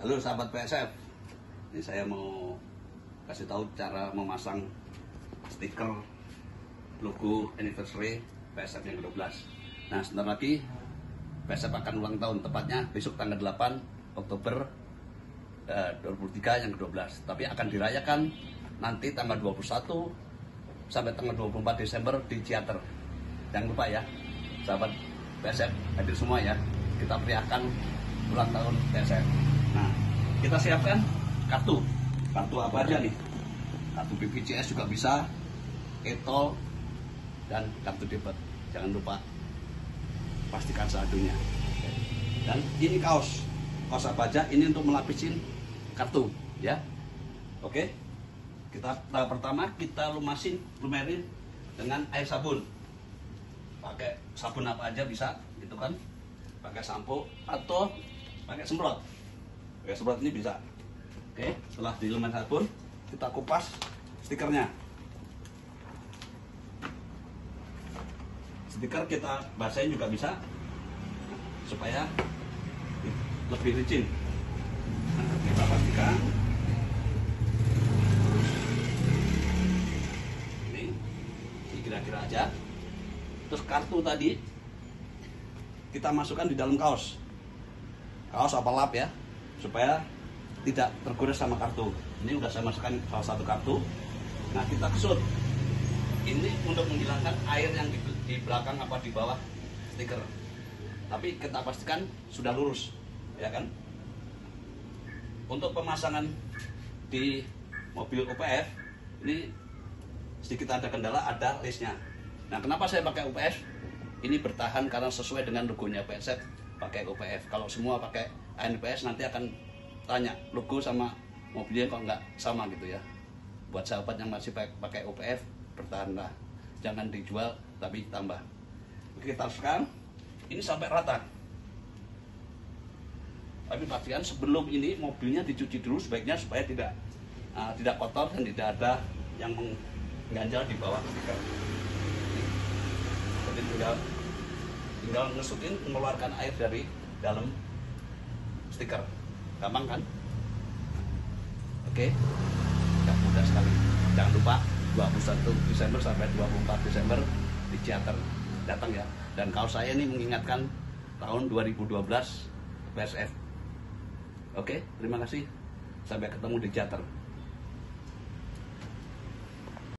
Halo sahabat PSF, ini saya mau kasih tahu cara memasang stiker logo anniversary PSF yang ke-12. Nah, sebentar lagi PSF akan ulang tahun, tepatnya besok tanggal 8 Oktober 2023 yang ke-12. Tapi akan dirayakan nanti tanggal 21 sampai tanggal 24 Desember di Ciater. Jangan lupa ya, sahabat PSF hadir semua ya. Kita meriahkan ulang tahun PSF. Nah, kita siapkan kartu apa aja nih? Kartu BPJS juga bisa, e-tol, dan kartu debit. Jangan lupa pastikan saldonya. Dan ini kaos apa aja? Ini untuk melapisin kartu, ya. Oke. Tahap pertama kita lumerin dengan air sabun. Pakai sabun apa aja bisa, gitu kan? Pakai sampo atau pakai semprot. Pakai semprot ini bisa. Oke, setelah dilumen sabun, kita kupas stikernya. Stiker kita basahin juga bisa, supaya lebih licin. Nah, kita pastikan ini kira-kira aja. Terus kartu tadi kita masukkan di dalam kaos apa lap ya, supaya tidak tergores sama kartu. Ini udah saya masukkan salah satu kartu. Nah, kita kesut. Ini untuk menghilangkan air yang di belakang apa di bawah stiker. Tapi kita pastikan sudah lurus, ya kan? Untuk pemasangan di mobil UPF ini sedikit ada kendala, ada listnya. Nah, kenapa saya pakai UPF? Ini bertahan karena sesuai dengan logonya PSF, pakai UPF. Kalau semua pakai ANPS nanti akan tanya logo sama mobilnya kok nggak sama gitu ya. Buat sahabat yang masih pakai UPF, bertahanlah, jangan dijual tapi tambah. Oke, kita sekarang ini sampai rata. Tapi pastikan sebelum ini mobilnya dicuci dulu sebaiknya, supaya tidak kotor dan tidak ada yang mengganjal di bawah stiker. Jadi tinggal ngesutin, mengeluarkan air dari dalam stiker. Gampang kan? Oke, gak mudah sekali. Jangan lupa 21 Desember sampai 24 Desember di Ciater, datang ya. Dan kaos saya ini mengingatkan tahun 2012 PSF. Oke, terima kasih. Sampai ketemu di Ciater.